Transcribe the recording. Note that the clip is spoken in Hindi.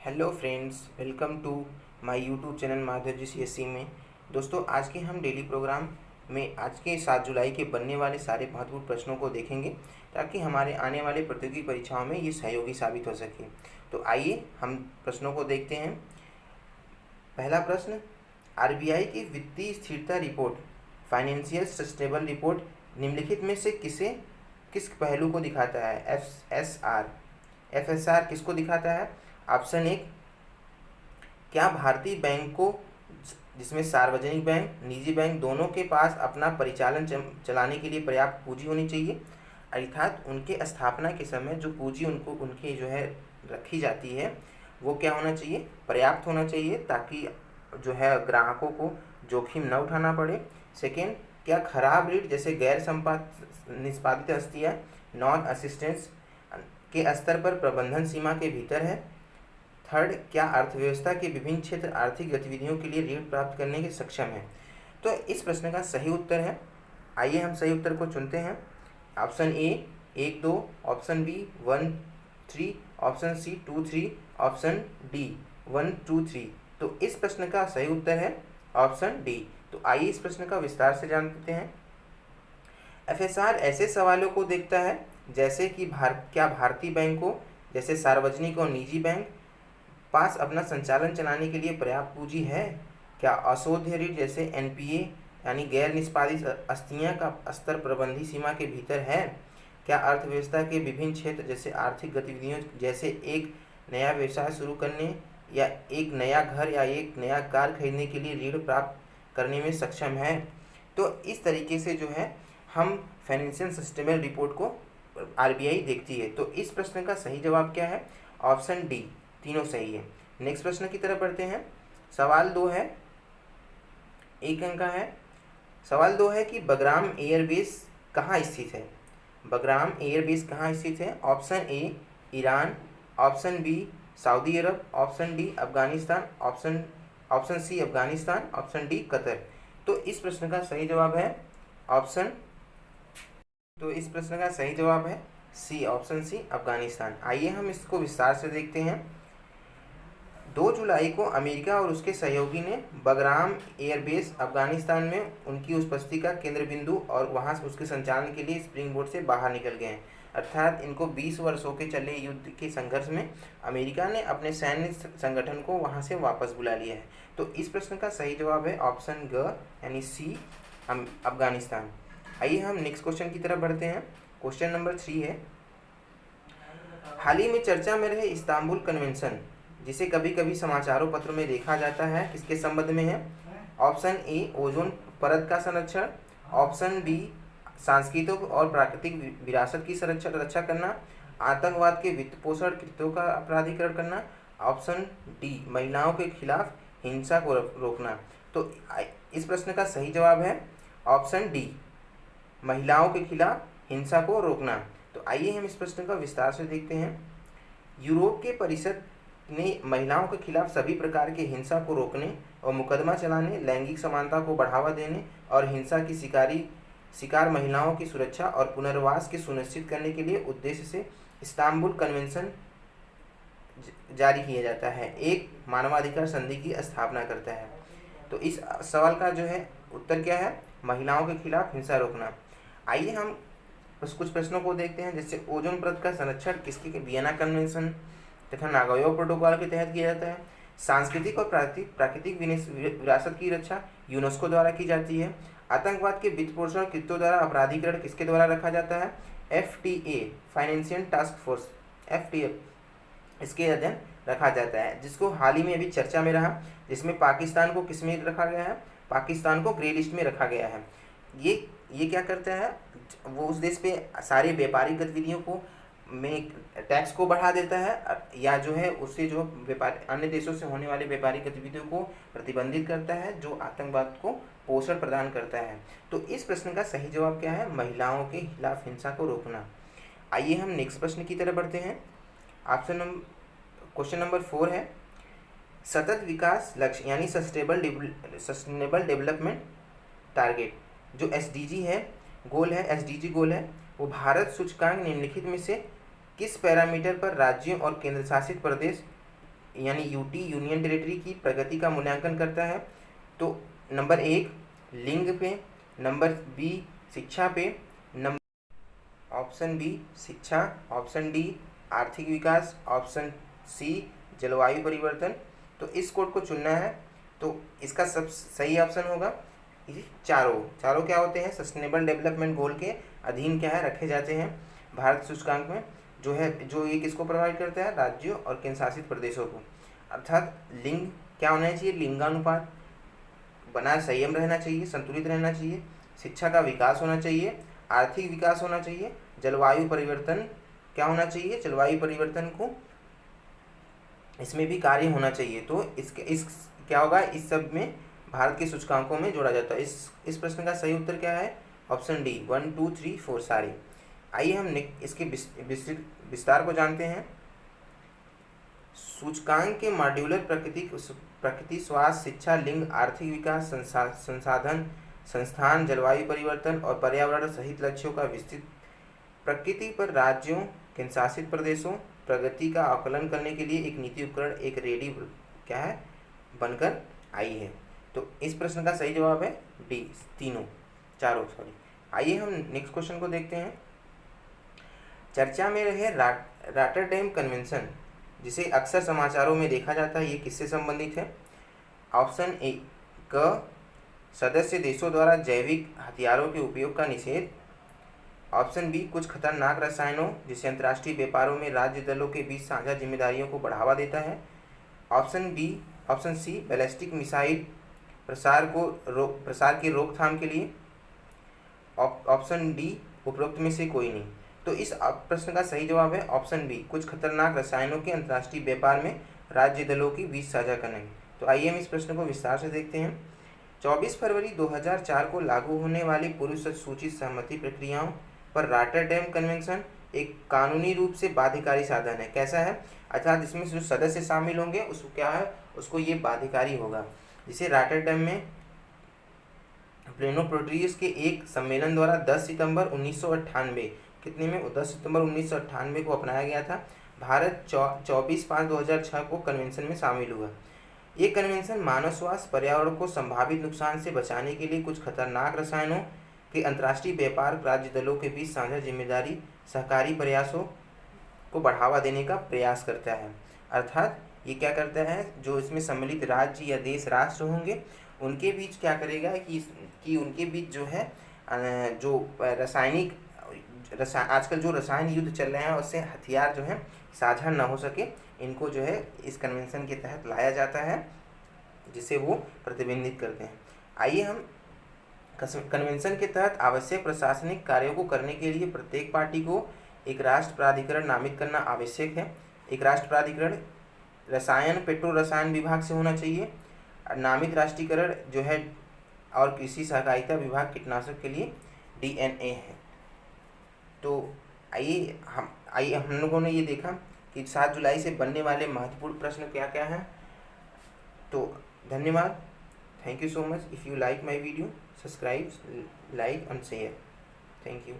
Hello friends, welcome to my YouTube channel Madhav ji CSC में। दोस्तों, आज के हम डेली प्रोग्राम में आज के 7 जुलाई के बनने वाले सारे महत्वपूर्ण प्रश्नों को देखेंगे ताकि हमारे आने वाले प्रतियोगी परीक्षाओं में ये सहयोगी साबित हो सके। तो आइए हम प्रश्नों को देखते हैं। पहला प्रश्न, RBI की वित्तीय स्थिरता रिपोर्ट फाइनेंशियल सस्टेनेबल रिपोर्ट निम्नलिखित में से किस पहलू को दिखाता है? FSR किसको दिखाता है? ऑप्शन 1, क्या भारतीय बैंक को, जिसमें सार्वजनिक बैंक निजी बैंक दोनों के पास अपना परिचालन चलाने के लिए पर्याप्त पूंजी होनी चाहिए, अर्थात उनके स्थापना के समय जो पूंजी उनके जो है रखी जाती है वो क्या होना चाहिए? पर्याप्त होना चाहिए, ताकि जो है ग्राहकों को जोखिम न उठाना पड़े। सेकेंड, क्या खराब ऋण जैसे गैर निष्पादित हस्तियाँ नॉन असिस्टेंस के स्तर पर प्रबंधन सीमा के भीतर है। थर्ड, क्या अर्थव्यवस्था के विभिन्न क्षेत्र आर्थिक गतिविधियों के लिए ऋण प्राप्त करने के सक्षम है? तो इस प्रश्न का सही उत्तर है, आइए हम सही उत्तर को चुनते हैं। Option A 1 2, option B 1 3, option C 2 3, option D 1 2 3। तो इस प्रश्न का सही उत्तर है ऑप्शन डी। तो आइए इस प्रश्न का विस्तार से जानते हैं। FSR ऐसे सवालों को देखता है जैसे कि क्या भारतीय बैंकों जैसे सार्वजनिक और निजी बैंक पास अपना संचालन चलाने के लिए पर्याप्त पूंजी है? क्या अशोध्य ऋण जैसे NPA यानी गैर निष्पादित अस्थियां का स्तर प्रबंधी सीमा के भीतर है? क्या अर्थव्यवस्था के विभिन्न क्षेत्र जैसे आर्थिक गतिविधियों जैसे एक नया व्यवसाय शुरू करने या एक नया घर या एक नया कार खरीदने के लिए ऋण प्राप्त करने में सक्षम है? तो इस तरीके से जो है हम फाइनेंशियल सस्टेनेबल रिपोर्ट को RBI देखती है। तो इस प्रश्न का सही जवाब क्या है? ऑप्शन डी, तीनों सही है। नेक्स्ट प्रश्न की तरफ बढ़ते हैं। सवाल 2 है, 1 अंक का है। सवाल 2 है कि बगराम एयरबेस कहाँ स्थित है? बगराम एयरबेस कहाँ स्थित है? Option A Iran, option B Saudi Arab, option D Afghanistan, option C Afghanistan, option D Qatar. तो इस प्रश्न का सही जवाब है सी, ऑप्शन सी अफगानिस्तान। आइए हम इसको विस्तार से देखते हैं। 2 जुलाई को अमेरिका और उसके सहयोगी ने बगराम एयरबेस अफगानिस्तान में उनकी उपस्थिति का केंद्र बिंदु और वहां से उसके संचालन के लिए स्प्रिंग बोर्ड से बाहर निकल गए हैं। अर्थात इनको 20 वर्षों के चले युद्ध के संघर्ष में अमेरिका ने अपने सैन्य संगठन को वहां से वापस बुला लिया है। तो इस प्रश्न का सही जवाब है ऑप्शन ग यानी सी, अफगानिस्तान। आइए हम नेक्स्ट क्वेश्चन की तरफ बढ़ते हैं। क्वेश्चन नंबर 3 है, हाल ही में चर्चा में रहे इस्तांबुल कन्वेंशन जिसे कभी कभी समाचारों पत्रों में देखा जाता है, किसके संबंध में है? ऑप्शन ए ओजोन परत का संरक्षण, ऑप्शन बी सांस्कृतिक और प्राकृतिक विरासत की रक्षा करना, आतंकवाद के वित्त पोषण कृत्यों का अपराधीकरण करना, ऑप्शन डी महिलाओं के खिलाफ हिंसा को रोकना। तो इस प्रश्न का सही जवाब है ऑप्शन डी, महिलाओं के खिलाफ हिंसा को रोकना। तो आइए हम इस प्रश्न का विस्तार से देखते हैं। यूरोप के परिषद ने महिलाओं के खिलाफ सभी प्रकार के हिंसा को रोकने और मुकदमा चलाने, लैंगिक समानता को बढ़ावा देने और हिंसा की शिकार महिलाओं की सुरक्षा और पुनर्वास के सुनिश्चित करने के लिए उद्देश्य से इस्तांबुल कन्वेंशन जारी किया जाता है, एक मानवाधिकार संधि की स्थापना करता है। तो इस सवाल का जो है उत्तर क्या है? महिलाओं के खिलाफ हिंसा रोकना। आइए हम कुछ प्रश्नों को देखते हैं। जैसे ओजोन परत का संरक्षण किसके वियना कन्वेंशन तथा नागोया प्रोटोकॉल के तहत किया जाता है। सांस्कृतिक और प्राकृतिक विरासत की रक्षा यूनेस्को द्वारा की जाती है। आतंकवाद के वित्त पोषण कृत्यों द्वारा अपराधीकरण किसके द्वारा रखा जाता है? FTA financial task force, FTA इसके अध्ययन रखा जाता है, जिसको हाल ही में अभी चर्चा में रहा, जिसमें पाकिस्तान को किस में रखा गया है? पाकिस्तान को ग्रे लिस्ट में रखा गया है। ये क्या करता है? वो उस देश पे सारे व्यापारिक गतिविधियों को में टैक्स को बढ़ा देता है या जो है उससे जो व्यापार अन्य देशों से होने वाले व्यापारिक गतिविधियों को प्रतिबंधित करता है, जो आतंकवाद को पोषण प्रदान करता है। तो इस प्रश्न का सही जवाब क्या है? महिलाओं के खिलाफ हिंसा को रोकना। आइए हम नेक्स्ट प्रश्न की तरफ बढ़ते हैं। क्वेश्चन नंबर 4 है, सतत विकास लक्ष्य यानी सस्टेनेबल डेवलपमेंट टारगेट जो SDG गोल है, वो भारत सूचकांक निम्नलिखित में से किस पैरामीटर पर राज्यों और केंद्र शासित प्रदेश यानी यूटी यूनियन टेरिटरी की प्रगति का मूल्यांकन करता है? तो नंबर 1 लिंग पे, नंबर बी शिक्षा पे, नंबर ऑप्शन बी शिक्षा, ऑप्शन डी आर्थिक विकास, ऑप्शन सी जलवायु परिवर्तन। तो इस कोड को चुनना है। तो इसका सब सही ऑप्शन होगा ये चारों क्या होते हैं, सस्टेनेबल डेवलपमेंट गोल के अधीन क्या है रखे जाते हैं भारत सूचकांक में, जो ये किसको प्रोवाइड करता है, राज्यों और केंद्र शासित प्रदेशों को। अर्थात लिंग क्या होना चाहिए, लिंगानुपात बना संयम रहना चाहिए, संतुलित रहना चाहिए, शिक्षा का विकास होना चाहिए, आर्थिक विकास होना चाहिए, जलवायु परिवर्तन क्या होना चाहिए, जलवायु परिवर्तन को इसमें भी कार्य होना चाहिए। तो इस क्या होगा, इस सब में भारत के सूचकांकों में जोड़ा जाता है। इस प्रश्न का सही उत्तर क्या है, ऑप्शन डी 1 2 3 4 सारे। आइए हम इसके विस्तार को जानते हैं। सूचकांक के मॉड्यूलर प्रकृति, स्वास्थ्य, शिक्षा, लिंग, आर्थिक विकास, संसाधन, संस्थान, जलवायु परिवर्तन और पर्यावरण सहित लक्ष्यों का विस्तृत प्रकृति पर राज्यों, केंद्र शासित प्रदेशों प्रगति का आकलन करने के लिए एक नीति उपकरण, एक रेडी क्या है बनकर आई है। तो इस प्रश्न का सही जवाब है डी चारों। आइए हम नेक्स्ट क्वेश्चन को देखते हैं। चर्चा में रहे रॉटरडैम कन्वेंशन, जिसे अक्सर समाचारों में देखा जाता है, ये किससे संबंधित है? ऑप्शन ए क सदस्य देशों द्वारा जैविक हथियारों के उपयोग का निषेध, ऑप्शन बी कुछ खतरनाक रसायनों जिसे अंतर्राष्ट्रीय व्यापारों में राज्य दलों के बीच साझा जिम्मेदारियों को बढ़ावा देता है, ऑप्शन सी बैलिस्टिक मिसाइल प्रसार की रोकथाम के लिए, ऑप्शन डी उपरोक्त में से कोई नहीं। तो इस प्रश्न का सही जवाब है ऑप्शन बी कुछ खतरनाक रसायनों के अंतर्राष्ट्रीय व्यापार में राज्य दलों के बीच साझा करने। तो आइए हम इस प्रश्न को विस्तार से देखते हैं। 24 फरवरी 2004 को लागू होने वाली पूर्व सूचित सहमति प्रक्रियाओं पर रॉटरडैम कन्वेंशन एक कानूनी रूप से बाध्यकारी साधन है। कैसा है, अर्थात इसमें जो सदस्य शामिल होंगे उसको क्या है, उसको ये बाध्यकारी होगा। जिसे रॉटरडैम में प्लेनो प्रोटीज के एक सम्मेलन द्वारा 10 सितंबर 1998 कितने में 10 सितंबर 1998 को अपनाया गया था। भारत 24/5/2006 को कन्वेंशन में शामिल हुआ। ये कन्वेंशन मानव स्वास्थ्य, पर्यावरण को संभावित नुकसान से बचाने के लिए कुछ खतरनाक रसायनों के अंतर्राष्ट्रीय व्यापार, राज्य दलों के बीच साझा जिम्मेदारी, सहकारी प्रयासों को बढ़ावा देने का प्रयास करता है। अर्थात ये क्या करता है, जो इसमें सम्मिलित राज्य या देश राष्ट्र होंगे उनके बीच क्या करेगा कि उनके बीच जो है जो आजकल जो रसायन युद्ध चल रहे हैं उससे हथियार जो है साझा ना हो सके, इनको जो है इस कन्वेंशन के तहत लाया जाता है, जिसे वो प्रतिबंधित करते हैं। आइए हम कन्वेंशन के तहत आवश्यक प्रशासनिक कार्यों को करने के लिए प्रत्येक पार्टी को एक राष्ट्र प्राधिकरण नामित करना आवश्यक है। एक राष्ट्र प्राधिकरण रसायन पेट्रो रसायन विभाग से होना चाहिए। नामित राष्ट्रीयकरण जो है और कृषि सहकारिता विभाग कीटनाशक के लिए DNA है। तो आइए हम लोगों ने ये देखा कि 7 जुलाई से बनने वाले महत्वपूर्ण प्रश्न क्या क्या हैं। तो धन्यवाद, thank you so much. If you like my video, subscribe, like and share. Thank you.